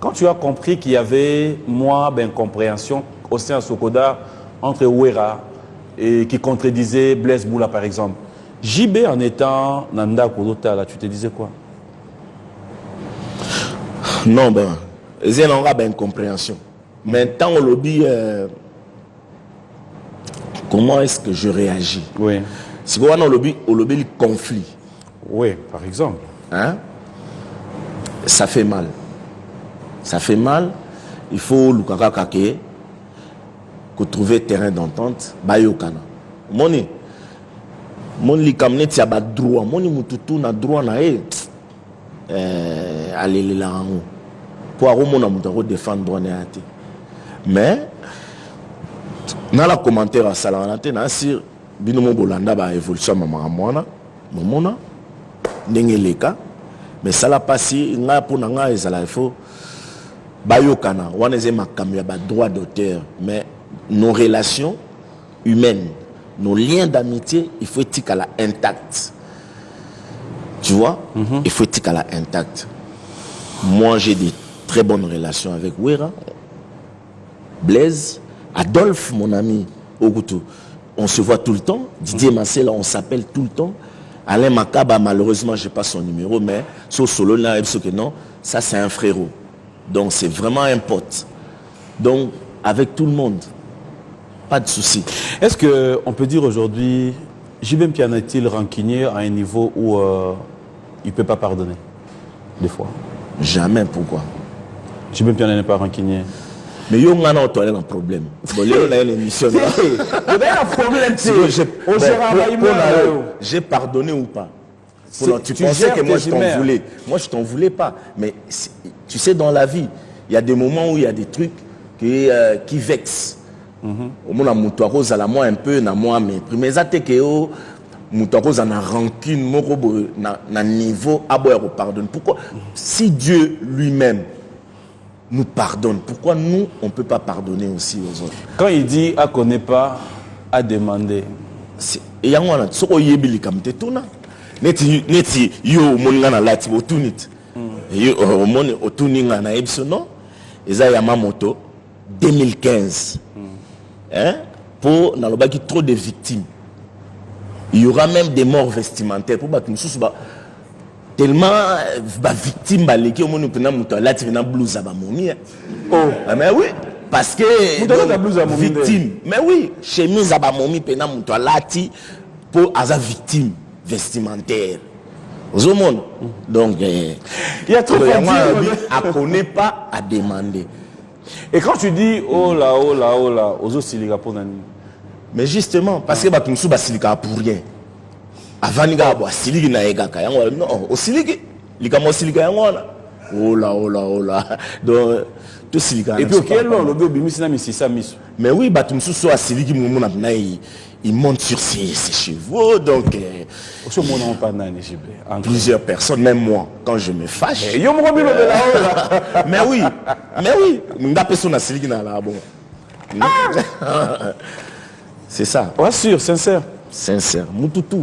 Quand tu as compris qu'il y avait moins d'incompréhension au sein de Sokoda entre Ouera et qui contredisait Blaise Boula par exemple, JB en étant Nanda Kodota, là, tu te disais quoi? Non, ben, il y a une incompréhension. Mais tant on le dit, comment est-ce que je réagis? Oui. Si on a le conflit. Oui, par exemple. Hein? Ça fait mal. Ça fait mal. Il faut trouver terrain d'entente. Bayokana. Moni kamne tia ba droit. Moni mututu na droit na aller là en haut. Pour avoir défendre droit na ate. Mais dans la commentaire à Salanate na sur binomo bolanda ba évolution mama mwana momona ndengeleka mais ça l'a passé nga pour nga ezala il faut bayokana wana ze makamyo ya ba droit d'auteur mais nos relations humaines, nos liens d'amitié, il faut être à la intact. Tu vois? Il faut être à la intact. Moi, j'ai des très bonnes relations avec Ouera, Blaise, Adolphe, mon ami, Ogutu. On se voit tout le temps. Didier Massé, on s'appelle tout le temps. Alain Makaba, malheureusement, je n'ai pas son numéro, mais sur Solo, là, non, ça, c'est un frérot. Donc, c'est vraiment un pote. Donc, avec tout le monde. Pas de souci. Est-ce qu'on peut dire aujourd'hui, JB Mpiana est-il rancunier à un niveau où il ne peut pas pardonner? Des fois. Jamais, pourquoi? JB Mpiana n'est pas rancunier. Mais il y a un problème. Bon, il y a une émission. Il y a un problème. J'ai pardonné ou pas? Tu pensais que moi je t'en voulais. Moi je t'en voulais pas. Mais tu sais, dans la vie, il y a des moments où il y a des trucs qui vexent. Au moins, je suis un peu na moi, mais ça que je na rancune, na niveau à pardonne. Pourquoi? Si Dieu lui-même nous pardonne, pourquoi nous on ne peut pas pardonner aussi aux autres? Quand il dit à connaît pas, à demander. Et il y a un ce qu'on y est comme te tourna. Neti yo monga na lati otunit. Yo omone otuninga na ebso non. Eza Yamamoto 2015. Hein? Pour n'alobaki trop de victimes. Il y aura même des morts vestimentaires pour battre tellement victimes baleki au monde pena muto lati na blouse ba momi. Oh, mais oui, parce que victime. Mais oui, chemise ba momi pena muto lati pour aza victime vestimentaire. Au monde. Donc il y a trop de à connaît pas à demander. Et quand tu dis oh là, aux autres silika pour nani. Mais justement, parce que batumsu basilika pour rien. Avant ni ga bo siliki na egaka yango non, o siliki likamo silika yango na. Oh là. Donc tout silika. Et puis quel le bimisi na misisa miso. Mais oui, batumsu so asiliki mumu na il monte sur ses chevaux, donc plusieurs personnes, même moi, quand je me fâche. Mais oui, c'est ça. Ouais, sûr, sincère. Sincère, mututu.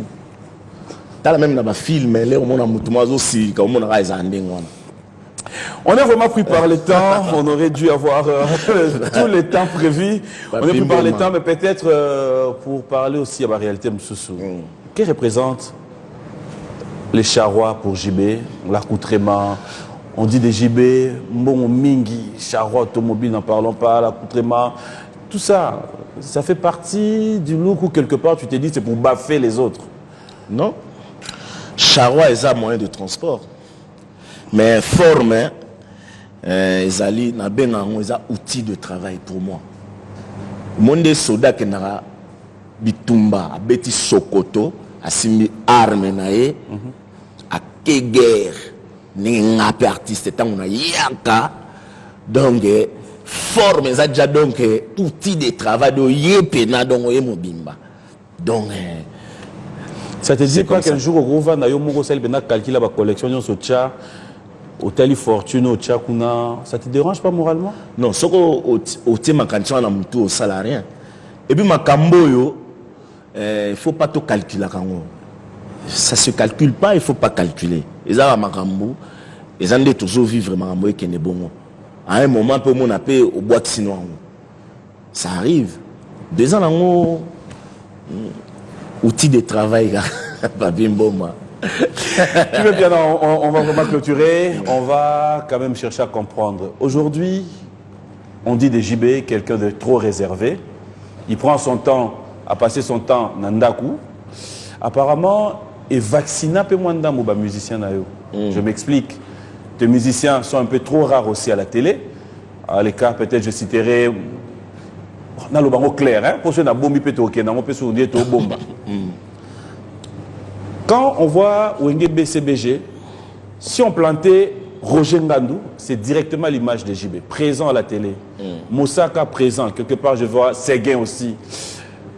T'as même dans ma film, mais là, on a mutumazo aussi, comme on a on est vraiment pris par le temps, on aurait dû avoir tous les temps prévus. On est pris par le temps, mais peut-être pour parler aussi à la réalité Moussoussou. Que représente les charrois pour JB, l'accoutrement? On dit des JB, Mbongo Mingi, charrois automobile, n'en parlons pas, l'accoutrement. Tout ça, ça fait partie du look où quelque part tu t'es dit c'est pour baffer les autres. Non. Charrois est un moyen de transport. Mais forme, ils allaient na benango, ils ont outil de travail pour moi. Monde soda qui n'a bitumba, abeti sokoto, asimi arme nae, a ke guerre, ni ngape artiste tant on a yaka, donc forme ça déjà donc outil de travail de yepena donc yemobimba. Donc ça te dit quoi qu'un jour au groupe na yo moko sel bena calculer la collection sur tcha Hôtel Fortune, au Tchakuna, ça te dérange pas moralement? Non, ce au thème quand na mutu au salarié. Et puis ma camboyo, il faut pas tout calculer quand ça se calcule pas, il faut pas calculer. Ils ont ma cambo, ils ont toujours vivre ma cambo qui est bon. à un moment peu mon appel au boîte sinon ça arrive 2 ans en outil de travail là pas bien bon moi. Tu veux bien, on va vraiment clôturer, on va quand même chercher à comprendre. Aujourd'hui, on dit de JB quelqu'un de trop réservé. Il prend son temps à passer son temps dans Ndaku. Apparemment, il vaccine un peu moins de musiciens. Je m'explique. Les musiciens sont un peu trop rares aussi à la télé. À l'écart, peut-être je citerai. Dans le bango clair, hein, pour ceux qui ont bombi pétoké, on peut se dire tout bomba. Quand on voit Wenge BCBG, si on plantait Roger Ngandou, c'est directement l'image de JB, présent à la télé. Moussaka présent, quelque part je vois Séguin aussi.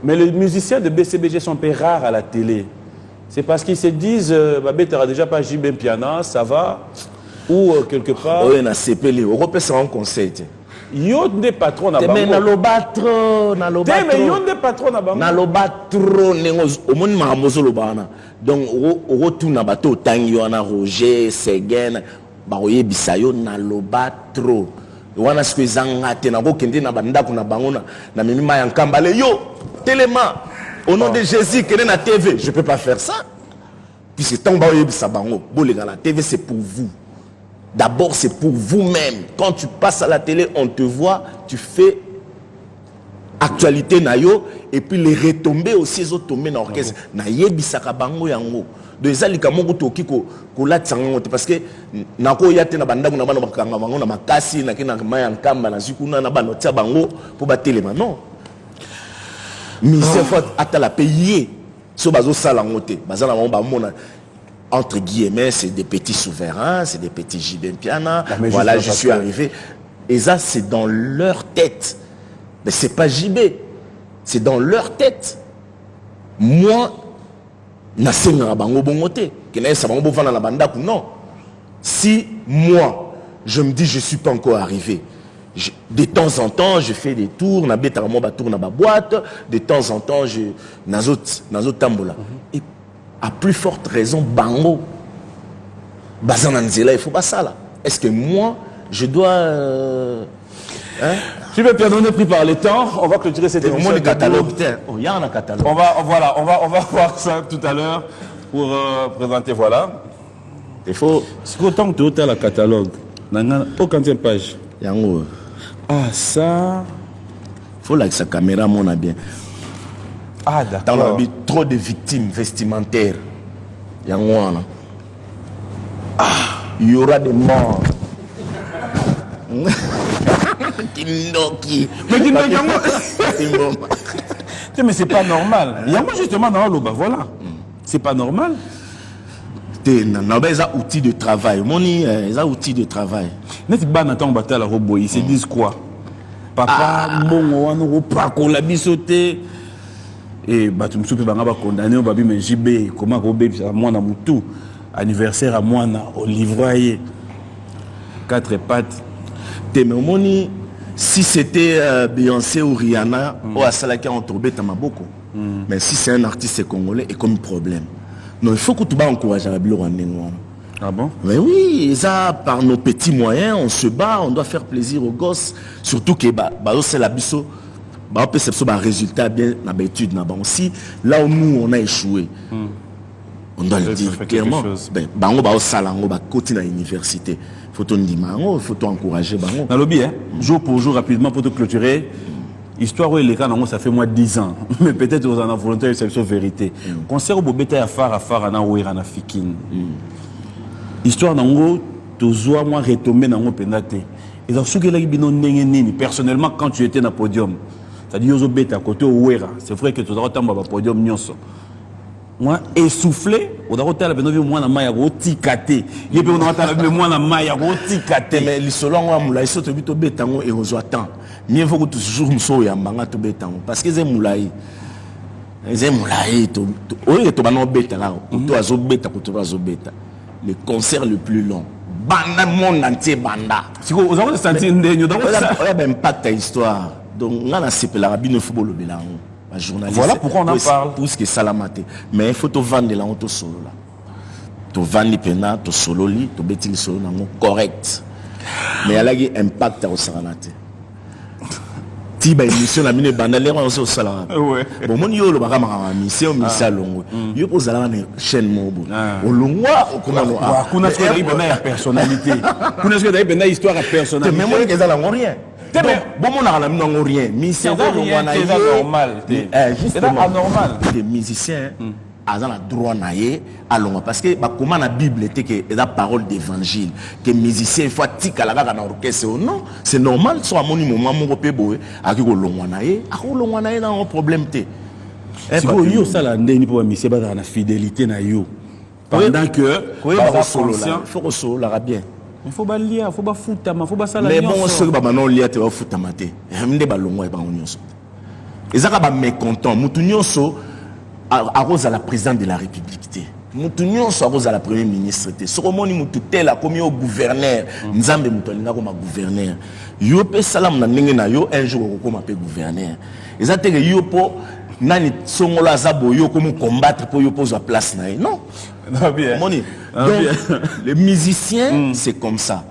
Mais les musiciens de BCBG sont un peu rares à la télé. C'est parce qu'ils se disent, Babé, tu n'auras déjà pas JB Piana, ça va. Ou quelque part. Oui, on a CPL, on repère ça en conseil. Yo des patrons na bango. Mais na lobatro, na lobatro. Mais yo des patrons na bango. Na lobatro nengoz au monde mahamozo lobana. Donc au retour na bateau tangi wana Roger, Séguin, ba oye bisayo na lobatro. Wana ce que zanga te na bokende na banda kuna bango na mimima ya nkambale yo téléma au nom de Jésus que na TV, je peux pas faire ça. Puisque tant ba oye bisabango, bolega la TV c'est pour vous. D'abord, c'est pour vous-même. Quand tu passes à la télé, on te voit, tu fais actualité nayo et puis les retombées aussi les autres tombées dans l'orchestre. Na yebisaka bango yango. De zalika mongo toki ko la tsango parce que nako yate na banda na bana bakanga bango na makasi na kina maya nkamba na zikuna na bana tia bango pour ba téléma non. Mais c'est faut ata la payer. So bazo sala ngote, bazala ba mona entre guillemets, c'est des petits souverains, c'est des petits JB Piana. Voilà, je suis arrivé. Et ça, c'est dans leur tête. Mais c'est pas JB. C'est dans leur tête. Moi, non. Si moi, je me dis, je ne suis pas encore arrivé, de temps en temps, je fais des tours, na tour na boîte, de temps en temps, je nazo tambola. Et à plus forte raison, bango, bazananzela, il faut pas ça là. Est-ce que moi, je dois... Tu veux bien, on est pris par le temps, on va clôturer cette émission. Le catalogue, il y a un catalogue. On va voir ça tout à l'heure pour présenter, voilà. Il faut... C'est autant que tu as le catalogue, aucune page. Yango. Ah, ça... Il faut que sa caméra monte bien. Ah, d'accord. Dans la vie, trop de victimes vestimentaires. Il y a un il y aura des morts. Kindoki. Mais mais c'est pas normal. Il y a moi justement dans le bas, voilà. C'est pas normal. Il y a outils de travail. Il y a outils de travail. Ils se disent quoi? Papa, mon pas qu'on l'a bisoté. Et bah tu me souviens banga condamné au babi mais JB comment robé à moi na mutu anniversaire à moi na au livroyer 4 pattes. Témémoni si c'était Beyoncé ou Rihanna ou Asalaka en tombé ta maboko. Mais si c'est un artiste congolais et comme problème. Non, il faut que tu vas encourager la Rwandais. Ah bon? Mais oui, ça par nos petits moyens, on se bat, on doit faire plaisir aux gosses, surtout que c'est la biso. On peut se faire un résultat bien d'habitude. Si là où nous on a échoué, on doit le dire clairement. On va continuer à l'université. Il faut encourager. Jour pour jour, rapidement, pour te clôturer. Histoire où les cas, ça fait moins de 10 ans. Mais peut-être aux en volontaire, c'est la vérité. Concert au Bobeta à Phare, à Naouira, à Fikin. Histoire d'ango, tu dois moi retomber dans mon pénate. Et dans ce que là, personnellement, quand tu étais dans le podium, c'est-à-dire aux bêtes à côté au Ouera, c'est vrai que tu dois tomber au podium nyonso. Moi, essoufflé, on doit retourner avec nous, moi, na maya roti kate. Et puis on doit retourner avec moi, na maya roti kate. Mais les solons, moi, ils sont au bêtes et on doit attendre. Mieux vaut que toujours nous soyons en tout bêtes parce que c'est moulaï. C'est moulaï. Oui, tu vas nous bêtes là. Tu vas bêtes à côté de bêtes. Le concert le plus long. Banda monde entier banda. Si vous avez senti une dernière, il y a un impact à l'histoire. Donc, on a la rabine football le journaliste. Voilà pourquoi on en parle. Tout ce qui est salamate. Mais il faut te vendre là, on te solo là. Tu vends les pena, tu solo li, tu bêtis le solo correct. mais il y a un impact au Saranate. Si une émission la mine bandale on se sala. Ouais. Bon mon yo le baka ma mission longo. Yo pour ça la chaîne mobo. Au longwa au comment ah kuna ce que bena personnalité. Kuna ce que bena histoire à personnalité. Mais moi que ça la rien. Bon mon na non rien. Mission c'est normal. C'est anormal. Les musiciens ont le droit naïe à l'ongwa parce que comment la Bible était que la parole d'évangile que musicien il faut tika la gaga na orchestre non c'est normal soit mon moment mon pe boy a ki ko longwa naïe na un problème té si ko yo sala ndeni pour musicien ba na fidélité na yo pendant que faut que solo la bien il faut pas lire faut pas foutama faut pas sala mais bon ce que ba non lire te va foutama té mde ba longwa ba nyonso ezaka ba mécontent mutu nyonso à Rose à la présidente de la République. Nous sommes à la première ministre. Ce qu'on moni mututela comme au gouverneur. Nzambe mutolinga comme gouverneur. Yo pe salam na ndenge na yo un jour comme pe gouverneur. Ezate que yo po nani songola zabo yo comme combattre pour yo pose à place na. Non. Non bien. Moni. Donc les musiciens c'est comme ça.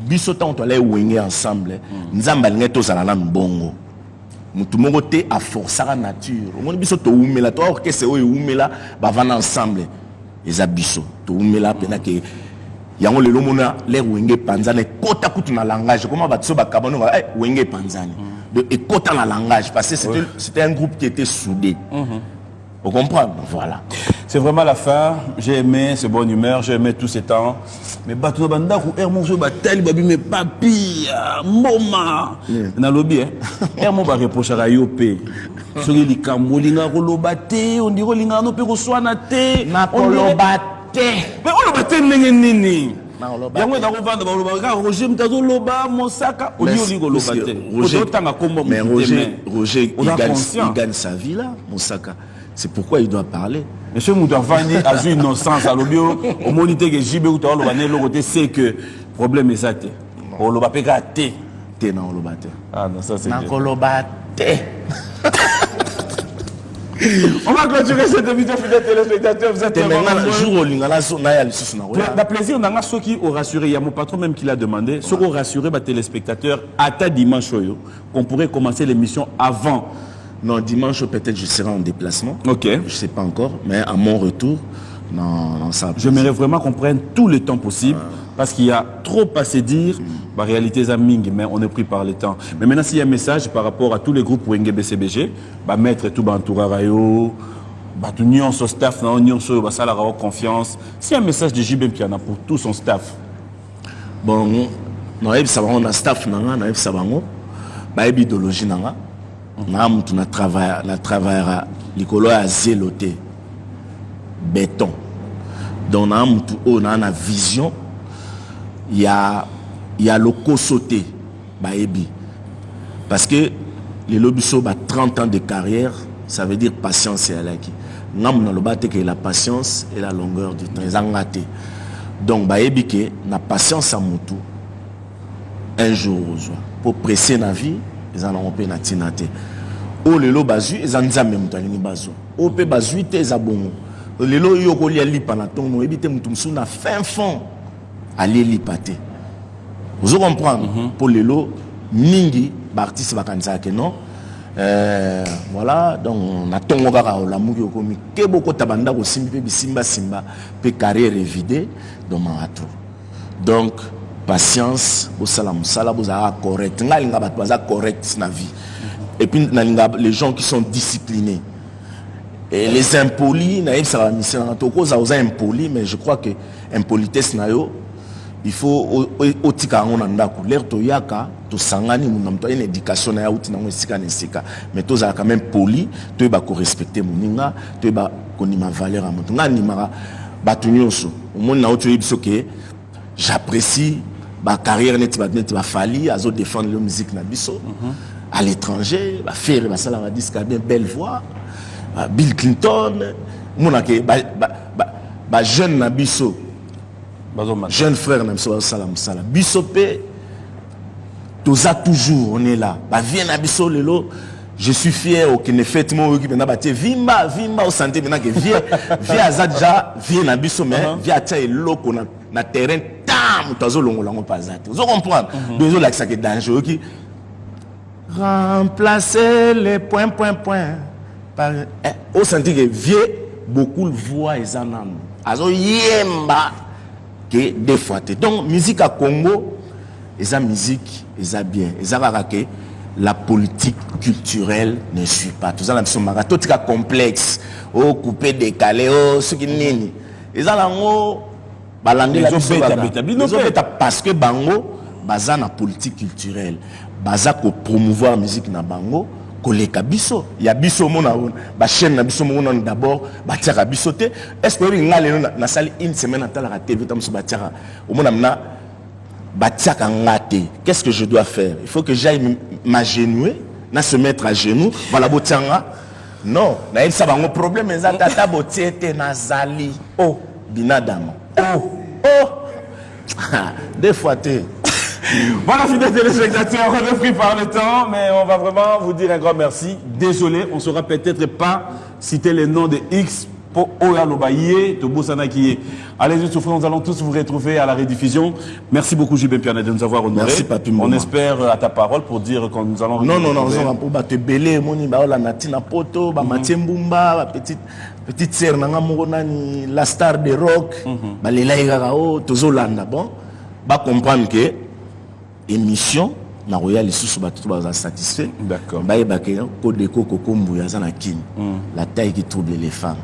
Biso tant on aller wenge ensemble. Nzamba lingeto za na mbongo. Mutu moko te a forcer la nature. On biso to umela to orchestre o umela ba vana ensemble. Eza biso to umela pena ke yango lelo mona les wenge panzane kota kutu na langage comment ba tso ba kabano wenge panzane. De ekota na langage parce que c'était un groupe qui était soudé. Vous comprenez? Voilà. C'est vraiment la fin. J'ai aimé ce bonne humeur, j'ai aimé tous ces temps. Mais bateau banda ou Hermon je batel babi mais papi moma na lobby Hermon va reprocher à Yopé. Sur les camolinga rolobate, on dit rolinga no pe roswana te na kolobate. Mais on lobate nini? Yango da kovanda ba lobaka Roger mtazo loba Mosaka on dit oli kolobate. Mais Roger il gagne sa vie là Mosaka. C'est pourquoi il doit parler. Monsieur Moutavani a eu une innocence à l'obio. Au moniteur que JB ou Tawalo le côté c'est que problème est ça. On l'a pas gâté. T'es dans le bâté. Ah non, ça c'est bien. Dans le bâté. On va clôturer cette émission, fidèles téléspectateurs. Vous êtes maintenant jour au Lingala, la plaisir n'a pas ceux qui ont rassuré. Il y a mon patron même qui l'a demandé. Ceux qui ont rassuré les téléspectateurs à ta dimanche, qu'on pourrait commencer l'émission avant. Non, dimanche, peut-être je serai en déplacement. Ok. Je ne sais pas encore, mais à mon retour, non, ça. J'aimerais vraiment qu'on prenne tout le temps possible, parce qu'il y a trop à se dire. La réalité est aming, mais on est pris par le temps. Mais maintenant, s'il y a un message par rapport à tous les groupes Wenge BCBG, mettre tout Bantoura Rayo, tout Nyon son staff, Nyon son Basala confiance. S'il y a un message de JBM qui en a pour tout son staff. Bon, non, on a staff, on a idéologie. On travaille l'école à zéloté béton donc on a une vision il y a le co-sauté parce que les lobbies 30 ans de carrière ça veut dire patience et alaki que la patience et la longueur du temps donc que la patience à mutu un jour pour presser la vie ils en ont peine à tinate. O lelo bazu ils en nzambe mutani bazu. O pe bazu te zabongo. Lelo yo ko lia lipa na tongo ebite mutumsu na fin fond. Ali lipate. Vous comprenez pour lelo mingi ba artiste bakanza ke non. Voilà donc na tongo kaka la muki okomi ke boko tabanda ko simbi pe bisimba simba pe carrière vidée dans ma donc patience, au salam, vous avez correct. Vous avez correct na vie. Et puis, les gens qui sont disciplinés. Et les impolis, ça va misser dans tout cas, vous avez impoli, mais je crois que impolitesse il faut au tika on anda l'air to yaka to sangani munamto une éducation na uti na sika nesika mais to za quand même poli to ba ko respecter moninga to ba konima valeur à mutu ngani mara batu nyonso au monde na uti biso ke j'apprécie ma carrière net va falli à défendre la musique na biso à l'étranger va faire ça la disque bien belle voix Bill Clinton mona ke ba jeune na biso jeune frère na biso salam salam biso pe toza toujours on est là ba vient na biso lelo je suis fier au ne fait moi qui na batie vimba au santé maintenant que vie azadja vie na biso mais vie atia eloko na na terrain tam tozo longola ngo pazate vous comprendre besoin là que ça que danger qui remplacer les points par au senti que vieux beaucoup voix et anam azo yemba que des fois donc musique à Congo eza musique eza bien eza que la politique culturelle ne suit pas tout ça la mission marathon tika complexe oh coupé décalé oh ce qui nini eza lango balandi la biso parce que bango baza na politique culturelle baza ko promouvoir la musique na bango koleka biso ya biso mona ba chaîne na biso mona d'abord ba tiaka biso te est-ce que ngale na sali une semaine atala la TV tam so ba tiaka au mona na ba tiaka ngate qu'est-ce que je dois faire il faut que j'aille m'agenouer na se mettre à genoux voilà botianga non na il ça bango problème eza tata botiete nazali oh binadama oh des fois te. Voilà, fidèles téléspectateurs, on est pris par le temps, mais on va vraiment vous dire un grand merci. Désolé, on ne saura peut-être pas citer les noms de X pour Oya Lobaye, Tobo Sanakiye. Allez-y, nous allons tous vous retrouver à la rediffusion. Merci beaucoup, J.B. Piana, de nous avoir honorés. Merci, Papi. On espère à ta parole pour dire que nous allons... Non, on va te belé, la natina poto, Matiembumba, petite sœur, la star de rock, Tozolanda, bon, va comprendre que émission na royal sous bateau baza satisfait d'accord baye bakeya ko deko kokombu ya zana kin la taille qui trouble les femmes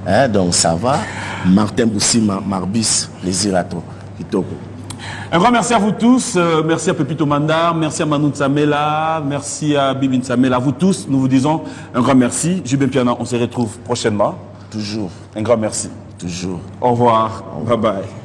hein donc ça va Martin Boussima Marbis les irato kitoko. Un grand merci à vous tous, merci à Pepito Mandar, merci à Manu Tsamela, merci à Bibi Tsamela, à vous tous, nous vous disons un grand merci. J.B. Piana, on se retrouve prochainement. Toujours. Un grand merci. Toujours. Au revoir. Bye bye.